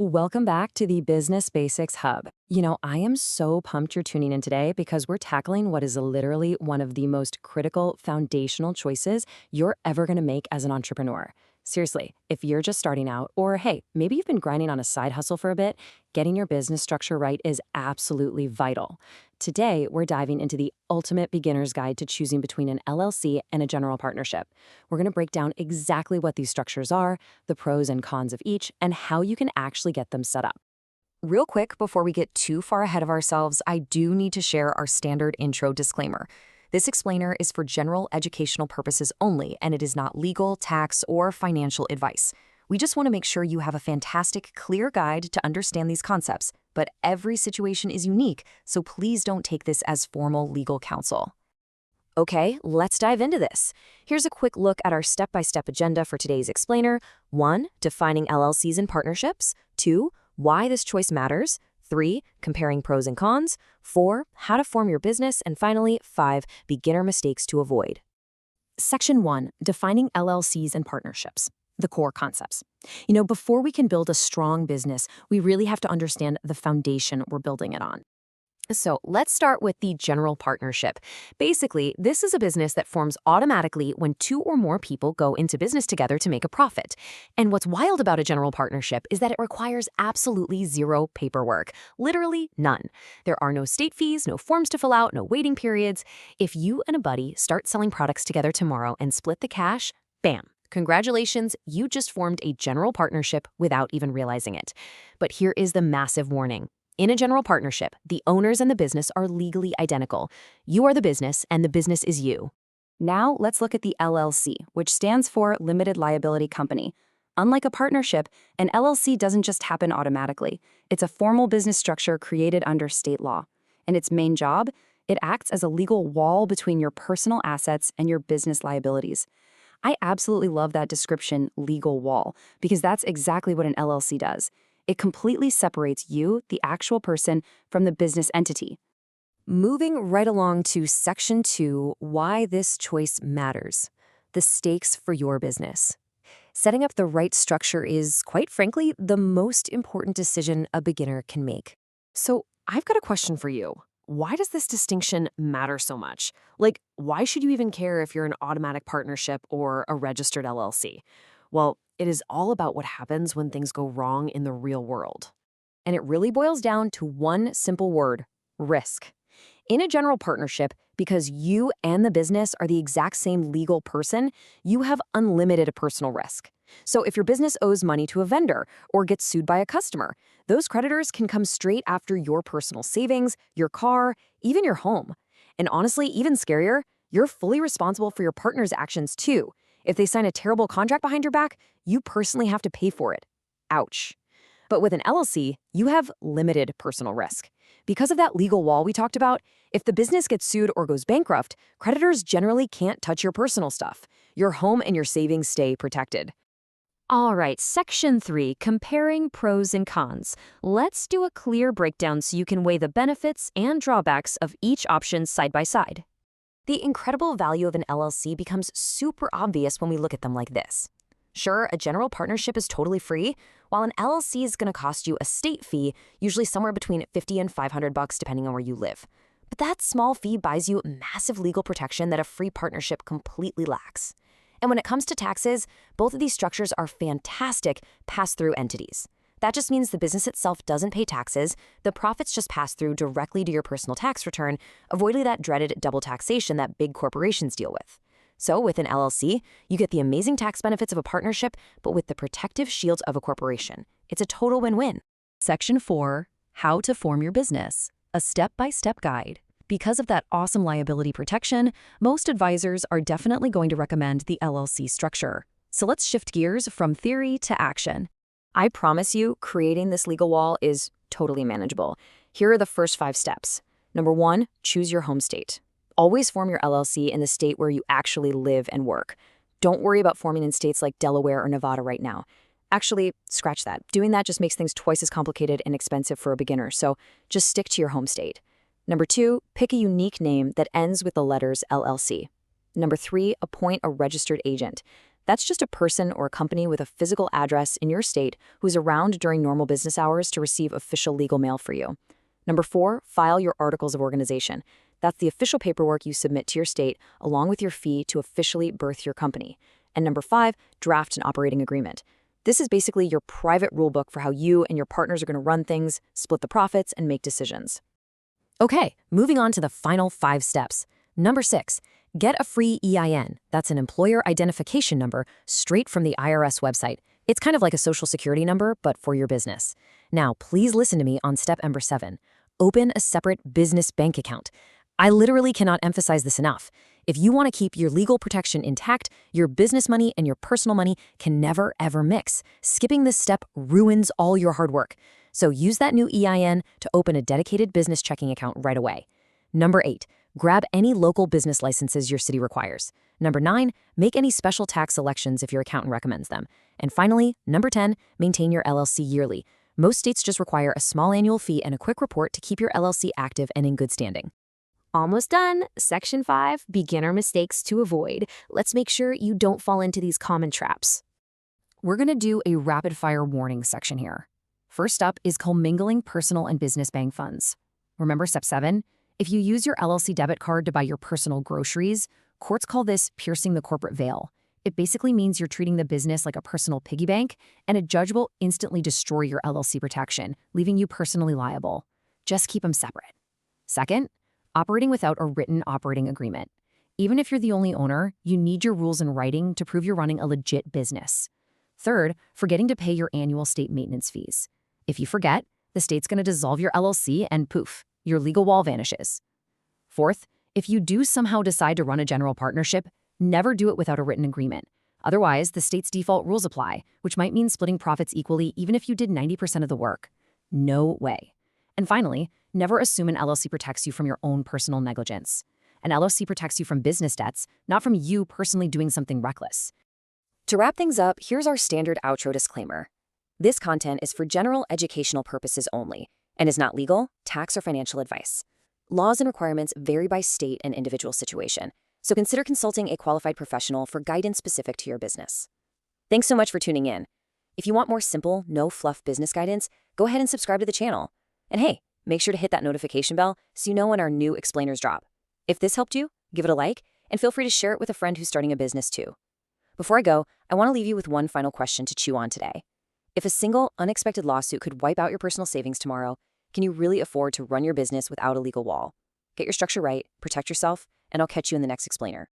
Welcome back to the Business Basics Hub. I am so pumped you're tuning in today because we're tackling what is literally one of the most critical foundational choices you're ever going to make as an entrepreneur. Seriously, if you're just starting out, or hey, maybe you've been grinding on a side hustle for a bit, getting your business structure right is absolutely vital. Today, we're diving into the ultimate beginner's guide to choosing between an LLC and a general partnership. We're going to break down exactly what these structures are, the pros and cons of each, and how you can actually get them set up. Real quick, before we get too far ahead of ourselves, I do need to share our standard intro disclaimer. This explainer is for general educational purposes only, and it is not legal, tax, or financial advice. We just want to make sure you have a fantastic, clear guide to understand these concepts, but every situation is unique, so please don't take this as formal legal counsel. Okay, let's dive into this. Here's a quick look at our step-by-step agenda for today's explainer. 1. Defining LLCs and partnerships. 2. Why this choice matters. 3. Comparing pros and cons. 4. How to form your business. And finally, 5. Beginner mistakes to avoid. Section 1. Defining LLCs and partnerships. The core concepts. Before we can build a strong business, we really have to understand the foundation we're building it on. So let's start with the general partnership. Basically, this is a business that forms automatically when 2 or more people go into business together to make a profit. And what's wild about a general partnership is that it requires absolutely zero paperwork. Literally none. There are no state fees, no forms to fill out, no waiting periods. If you and a buddy start selling products together tomorrow and split the cash, bam. Congratulations, you just formed a general partnership without even realizing it. But here is the massive warning. In a general partnership, the owners and the business are legally identical. You are the business, and the business is you. Now, let's look at the LLC, which stands for Limited Liability Company. Unlike a partnership, an LLC doesn't just happen automatically. It's a formal business structure created under state law. And its main job? It acts as a legal wall between your personal assets and your business liabilities. I absolutely love that description, legal wall, because that's exactly what an LLC does. It completely separates you, the actual person, from the business entity. Moving right along to Section 2, why this choice matters. The stakes for your business. Setting up the right structure is, quite frankly, the most important decision a beginner can make. So I've got a question for you. Why does this distinction matter so much? Why should you even care if you're an automatic partnership or a registered LLC? Well, it is all about what happens when things go wrong in the real world. And it really boils down to one simple word: risk. In a general partnership, because you and the business are the exact same legal person, you have unlimited personal risk. So if your business owes money to a vendor or gets sued by a customer, those creditors can come straight after your personal savings, your car, even your home. And honestly, even scarier, you're fully responsible for your partner's actions too. If they sign a terrible contract behind your back, you personally have to pay for it. Ouch. But with an LLC, you have limited personal risk. Because of that legal wall we talked about, if the business gets sued or goes bankrupt, creditors generally can't touch your personal stuff. Your home and your savings stay protected. All right, Section 3, comparing pros and cons. Let's do a clear breakdown so you can weigh the benefits and drawbacks of each option side by side. The incredible value of an LLC becomes super obvious when we look at them like this. Sure, a general partnership is totally free, while an LLC is going to cost you a state fee, usually somewhere between $50 and $500 depending on where you live. But that small fee buys you massive legal protection that a free partnership completely lacks. And when it comes to taxes, both of these structures are fantastic pass-through entities. That just means the business itself doesn't pay taxes, the profits just pass through directly to your personal tax return, avoiding that dreaded double taxation that big corporations deal with. So with an LLC, you get the amazing tax benefits of a partnership, but with the protective shield of a corporation. It's a total win-win. Section 4, how to form your business. A step-by-step guide. Because of that awesome liability protection, most advisors are definitely going to recommend the LLC structure. So let's shift gears from theory to action. I promise you, creating this legal wall is totally manageable. Here are the first 5 steps. Number 1, choose your home state. Always form your LLC in the state where you actually live and work. Don't worry about forming in states like Delaware or Nevada right now. Actually, scratch that. Doing that just makes things twice as complicated and expensive for a beginner, so just stick to your home state. Number 2, pick a unique name that ends with the letters LLC. Number 3, appoint a registered agent. That's just a person or a company with a physical address in your state who's around during normal business hours to receive official legal mail for you. Number 4, file your articles of organization. That's the official paperwork you submit to your state along with your fee to officially birth your company. And number 5, draft an operating agreement. This is basically your private rulebook for how you and your partners are going to run things, split the profits, and make decisions. Okay, moving on to the final 5 steps. Number 6, get a free EIN. That's an employer identification number straight from the IRS website. It's kind of like a social security number, but for your business. Now, please listen to me on step number 7. Open a separate business bank account. I literally cannot emphasize this enough. If you want to keep your legal protection intact, your business money and your personal money can never, ever mix. Skipping this step ruins all your hard work. So use that new EIN to open a dedicated business checking account right away. Number 8, grab any local business licenses your city requires. Number 9, make any special tax elections if your accountant recommends them. And finally, number 10, maintain your LLC yearly. Most states just require a small annual fee and a quick report to keep your LLC active and in good standing. Almost done. Section 5, beginner mistakes to avoid. Let's make sure you don't fall into these common traps. We're going to do a rapid-fire warning section here. First up is commingling personal and business bank funds. Remember step 7? If you use your LLC debit card to buy your personal groceries, courts call this piercing the corporate veil. It basically means you're treating the business like a personal piggy bank, and a judge will instantly destroy your LLC protection, leaving you personally liable. Just keep them separate. Second, operating without a written operating agreement. Even if you're the only owner, you need your rules in writing to prove you're running a legit business. Third, forgetting to pay your annual state maintenance fees. If you forget, the state's going to dissolve your LLC and poof, your legal wall vanishes. Fourth, if you do somehow decide to run a general partnership, never do it without a written agreement. Otherwise, the state's default rules apply, which might mean splitting profits equally even if you did 90% of the work. No way. And finally, never assume an LLC protects you from your own personal negligence. An LLC protects you from business debts, not from you personally doing something reckless. To wrap things up, here's our standard outro disclaimer. This content is for general educational purposes only and is not legal, tax, or financial advice. Laws and requirements vary by state and individual situation, so consider consulting a qualified professional for guidance specific to your business. Thanks so much for tuning in. If you want more simple, no-fluff business guidance, go ahead and subscribe to the channel. And hey, make sure to hit that notification bell so you know when our new explainers drop. If this helped you, give it a like, and feel free to share it with a friend who's starting a business too. Before I go, I want to leave you with one final question to chew on today. If a single, unexpected lawsuit could wipe out your personal savings tomorrow, can you really afford to run your business without a legal wall? Get your structure right, protect yourself, and I'll catch you in the next explainer.